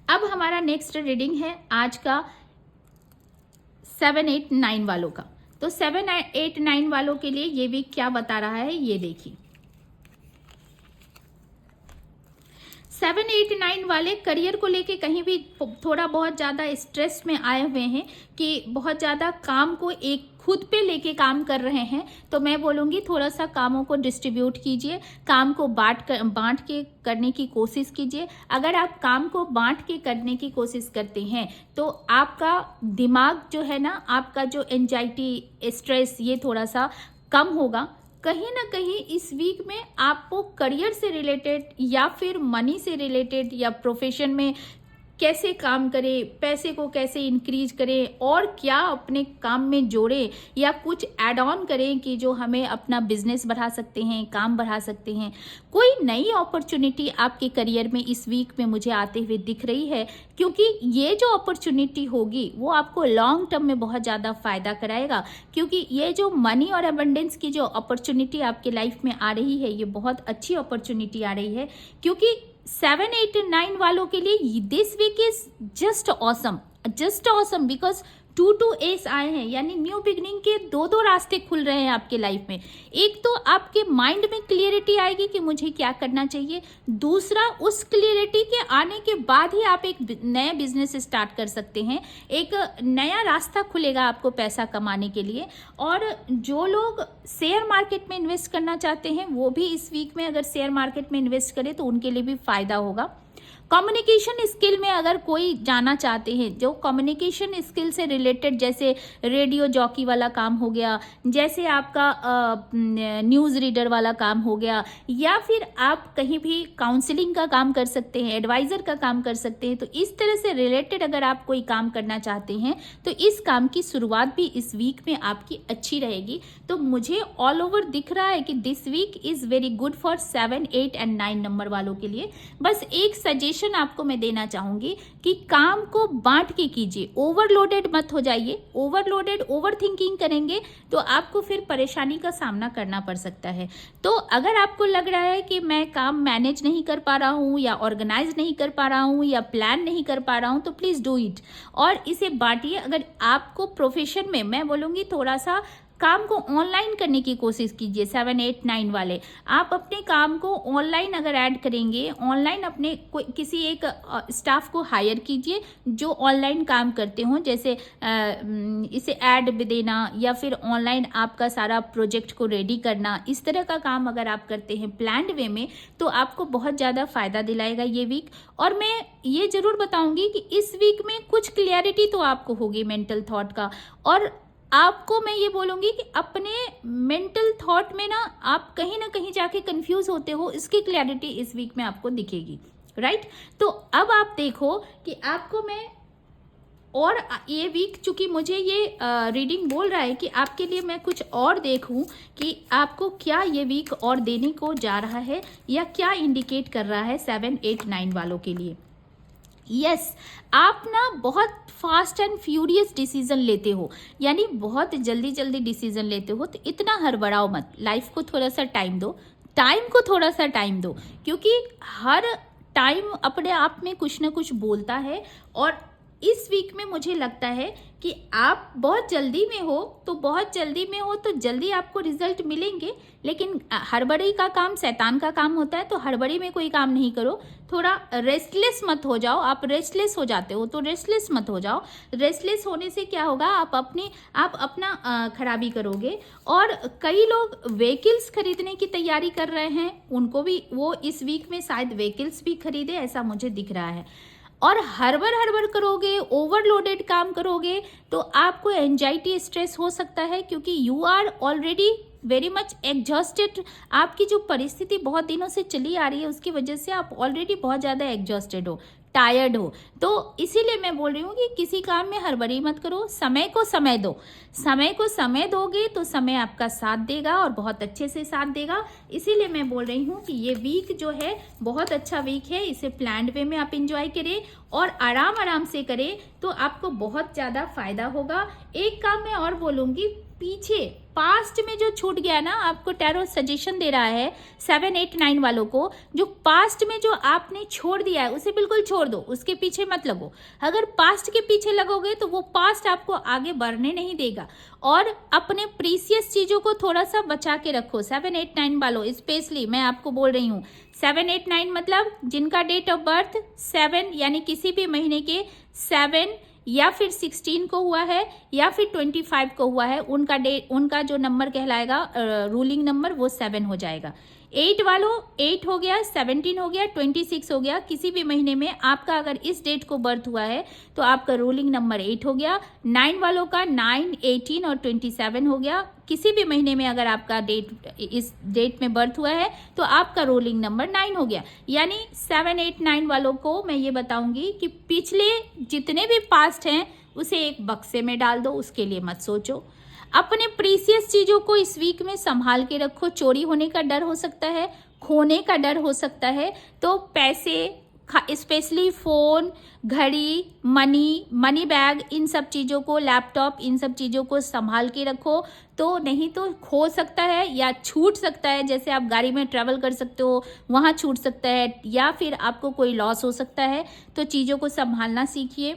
अब हमारा next reading है आज का 7, 8, 9 वालों का। तो 7, 8, 9 वालों के लिए ये वीक क्या बता रहा है ये देखिए। 7, 8, 9 वाले करियर को लेके कहीं भी थोड़ा बहुत ज़्यादा स्ट्रेस में आए हुए हैं कि बहुत ज़्यादा काम को एक खुद पे लेके काम कर रहे हैं। तो मैं बोलूँगी थोड़ा सा कामों को डिस्ट्रीब्यूट कीजिए, काम को बांट के करने की कोशिश कीजिए। अगर आप काम को बांट के करने की कोशिश करते हैं तो आपका दिमाग जो है ना, आपका जो एंजाइटी, स्ट्रेस, ये थोड़ा सा कम होगा। कहीं ना कहीं इस वीक में आपको करियर से रिलेटेड या फिर मनी से रिलेटेड या प्रोफेशन में कैसे काम करें, पैसे को कैसे इंक्रीज करें और क्या अपने काम में जोड़ें या कुछ ऐड ऑन करें कि जो हमें अपना बिजनेस बढ़ा सकते हैं, काम बढ़ा सकते हैं। कोई नई अपॉर्चुनिटी आपके करियर में इस वीक में मुझे आते हुए दिख रही है, क्योंकि ये जो अपॉर्चुनिटी होगी वो आपको लॉन्ग टर्म में बहुत ज़्यादा फायदा कराएगा। क्योंकि ये जो मनी और अबंडेंस की जो अपॉर्चुनिटी आपके लाइफ में आ रही है, ये बहुत अच्छी अपॉर्चुनिटी आ रही है। क्योंकि 7, 8, 9 वालों के लिए this week is just awesome because 2, 2 एस आए हैं, यानी न्यू बिगनिंग के 2 रास्ते खुल रहे हैं आपके लाइफ में। एक तो आपके माइंड में क्लियरिटी आएगी कि मुझे क्या करना चाहिए, दूसरा उस क्लियरिटी के आने के बाद ही आप एक नया बिजनेस स्टार्ट कर सकते हैं, एक नया रास्ता खुलेगा आपको पैसा कमाने के लिए। और जो लोग शेयर मार्केट में इन्वेस्ट करना चाहते हैं वो भी इस वीक में अगर शेयर मार्केट में इन्वेस्ट करें तो उनके लिए भी फायदा होगा। कम्युनिकेशन स्किल में अगर कोई जाना चाहते हैं, जो कम्युनिकेशन स्किल से रिलेटेड, जैसे रेडियो जॉकी वाला काम हो गया, जैसे आपका न्यूज़ रीडर वाला काम हो गया, या फिर आप कहीं भी काउंसलिंग का काम कर सकते हैं, एडवाइज़र का काम कर सकते हैं। तो इस तरह से रिलेटेड अगर आप कोई काम करना चाहते हैं तो इस काम की शुरुआत भी इस वीक में आपकी अच्छी रहेगी। तो मुझे ऑल ओवर दिख रहा है कि this week is very good for 7, 8 and 9 number वालों के लिए। बस एक सजेशन आपको मैं देना चाहूंगी कि काम को बांट के कीजिए, ओवरलोडेड मत हो जाइए। ओवरलोडेड ओवर थिंकिंग करेंगे तो आपको फिर परेशानी का सामना करना पड़ सकता है। तो अगर आपको लग रहा है कि मैं काम मैनेज नहीं कर पा रहा हूँ या ऑर्गेनाइज नहीं कर पा रहा हूँ या प्लान नहीं कर पा रहा हूँ तो प्लीज़ डू इट और इसे बांटिए। अगर आपको प्रोफेशन में, मैं बोलूँगी थोड़ा सा काम को ऑनलाइन करने की कोशिश कीजिए। 7, 8, 9 वाले आप अपने काम को ऑनलाइन अगर ऐड करेंगे, ऑनलाइन अपने किसी एक स्टाफ को हायर कीजिए जो ऑनलाइन काम करते हों, जैसे इसे ऐड देना या फिर ऑनलाइन आपका सारा प्रोजेक्ट को रेडी करना, इस तरह का काम अगर आप करते हैं प्लान्ड वे में तो आपको बहुत ज़्यादा फ़ायदा दिलाएगा ये वीक। और मैं ये ज़रूर बताऊंगी कि इस वीक में कुछ क्लियरिटी तो आपको होगी मेंटल थॉट का, और आपको मैं ये बोलूँगी कि अपने मेंटल थॉट में ना आप कहीं ना कहीं जाके कंफ्यूज होते हो, इसकी क्लैरिटी इस वीक में आपको दिखेगी, राइट। तो अब आप देखो कि आपको मैं, और ये वीक चूंकि मुझे ये रीडिंग बोल रहा है कि आपके लिए मैं कुछ और देखूं कि आपको क्या ये वीक और देने को जा रहा है या क्या इंडिकेट कर रहा है 7, 8, 9 वालों के लिए। यस, आप ना बहुत फास्ट एंड फ्यूरियस डिसीजन लेते हो, यानी बहुत जल्दी जल्दी डिसीजन लेते हो। तो इतना हड़बड़ाओ मत, लाइफ को थोड़ा सा टाइम दो, क्योंकि हर टाइम अपने आप में कुछ ना कुछ बोलता है। और इस वीक में मुझे लगता है कि आप बहुत जल्दी में हो तो जल्दी आपको रिजल्ट मिलेंगे, लेकिन हड़बड़ी का काम शैतान का काम होता है। तो हड़बड़ी में कोई काम नहीं करो, थोड़ा रेस्टलेस मत हो जाओ। आप रेस्टलेस हो जाते हो तो रेस्टलेस मत हो जाओ। रेस्टलेस होने से क्या होगा, आप अपना खराबी करोगे। और कई लोग व्हीकल्स खरीदने की तैयारी कर रहे हैं, उनको भी वो इस वीक में शायद व्हीकल्स भी खरीदे, ऐसा मुझे दिख रहा है। और हड़बड़ करोगे, ओवरलोडेड काम करोगे तो आपको एंजाइटी, स्ट्रेस हो सकता है, क्योंकि you are already very much exhausted. आपकी जो परिस्थिति बहुत दिनों से चली आ रही है उसकी वजह से आप ऑलरेडी बहुत ज़्यादा एग्जॉस्टेड हो, टायर्ड हो। तो इसीलिए मैं बोल रही हूँ कि किसी काम में हड़बड़ी मत करो, समय को समय दो। समय को समय दोगे तो समय आपका साथ देगा और बहुत अच्छे से साथ देगा। इसीलिए मैं बोल रही हूँ कि ये वीक जो है बहुत अच्छा वीक है, इसे प्लान्ड वे में आप इंजॉय करें और आराम से करें तो आपको बहुत ज़्यादा फायदा होगा। एक काम मैं और बोलूँगी, पीछे पास्ट में जो छूट गया ना, आपको टैरो सजेशन दे रहा है 7, 8, 9 वालों को, जो पास्ट में जो आपने छोड़ दिया है उसे बिल्कुल छोड़ दो, उसके पीछे मत लगो। अगर पास्ट के पीछे लगोगे तो वो पास्ट आपको आगे बढ़ने नहीं देगा। और अपने प्रीसियस चीजों को थोड़ा सा बचा के रखो। 7, 8, 9 वालों स्पेशली मैं आपको बोल रही हूँ, 7, 8, 9 मतलब जिनका डेट ऑफ बर्थ 7 यानी किसी भी महीने के 7 या फिर 16 को हुआ है या फिर 25 को हुआ है, उनका जो नंबर कहलाएगा रूलिंग नंबर वो 7 हो जाएगा। 8 वालों 8 हो गया, 17 हो गया, 26 हो गया। किसी भी महीने में आपका अगर इस डेट को बर्थ हुआ है तो आपका रूलिंग नंबर 8 हो गया। 9 वालों का 9, 18 और 27 हो गया। किसी भी महीने में अगर आपका इस डेट में बर्थ हुआ है तो आपका रोलिंग नंबर 9 हो गया। यानी 7, 8, 9 वालों को मैं ये बताऊंगी कि पिछले जितने भी पास्ट हैं उसे एक बक्से में डाल दो, उसके लिए मत सोचो। अपने प्रीसियस चीजों को इस वीक में संभाल के रखो। चोरी होने का डर हो सकता है, खोने का डर हो सकता है, तो पैसे स्पेशली फोन, घड़ी, मनी बैग, इन सब चीज़ों को, लैपटॉप, इन सब चीज़ों को संभाल के रखो। तो नहीं तो खो सकता है या छूट सकता है। जैसे आप गाड़ी में ट्रैवल कर सकते हो, वहाँ छूट सकता है, या फिर आपको कोई लॉस हो सकता है। तो चीज़ों को संभालना सीखिए।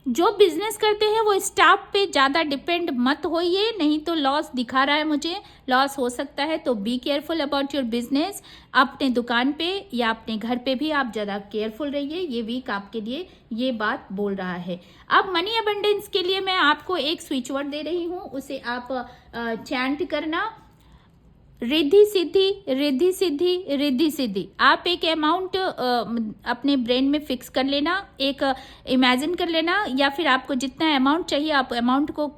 जो बिजनेस करते हैं वो स्टाफ पे ज़्यादा डिपेंड मत होइए, नहीं तो लॉस दिखा रहा है मुझे, लॉस हो सकता है। तो be careful about your business. अपने दुकान पे या अपने घर पे भी आप ज़्यादा केयरफुल रहिए। ये वीक आपके लिए ये बात बोल रहा है। अब मनी अबंडेंस के लिए मैं आपको एक स्विच वर्ड दे रही हूँ, उसे आप चैंट करना, रिद्धि सिद्धि, रिद्धि सिद्धि, रिद्धि सिद्धि। आप एक अमाउंट अपने ब्रेन में फिक्स कर लेना, एक इमेजिन कर लेना, या फिर आपको जितना अमाउंट चाहिए आप अमाउंट को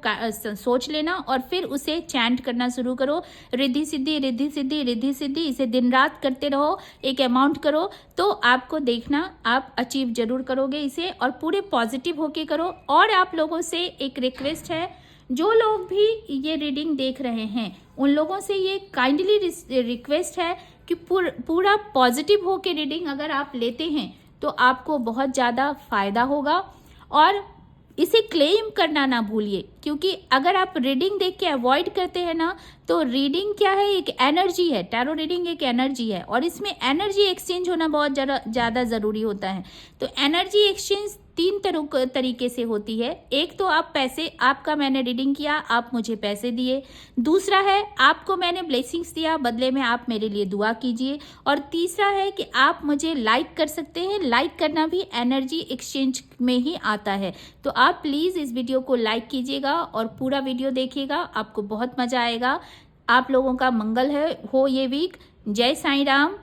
सोच लेना और फिर उसे चैंट करना शुरू करो। रिद्धि सिद्धि, रिद्धि सिद्धि, रिद्धि सिद्धि। इसे दिन रात करते रहो, एक अमाउंट करो, तो आपको देखना आप अचीव जरूर करोगे इसे, और पूरे पॉजिटिव होके करो। और आप लोगों से एक रिक्वेस्ट है, जो लोग भी ये रीडिंग देख रहे हैं उन लोगों से ये काइंडली रिक्वेस्ट है कि पूरा पॉजिटिव होके रीडिंग अगर आप लेते हैं तो आपको बहुत ज़्यादा फायदा होगा। और इसे क्लेम करना ना भूलिए, क्योंकि अगर आप रीडिंग देख के अवॉइड करते हैं ना, तो रीडिंग क्या है, एक एनर्जी है। टैरो रीडिंग एक एनर्जी है और इसमें एनर्जी एक्सचेंज होना बहुत ज़्यादा ज़रूरी होता है। तो एनर्जी एक्सचेंज 3 तरीके से होती है। एक तो आप पैसे, आपका मैंने रीडिंग किया, आप मुझे पैसे दिए। दूसरा है आपको मैंने ब्लेसिंग्स दिया, बदले में आप मेरे लिए दुआ कीजिए। और तीसरा है कि आप मुझे लाइक कर सकते हैं। लाइक करना भी एनर्जी एक्सचेंज में ही आता है। तो आप प्लीज़ इस वीडियो को लाइक कीजिएगा और पूरा वीडियो देखिएगा, आपको बहुत मज़ा आएगा। आप लोगों का मंगल हो ये वीक। जय साईं राम।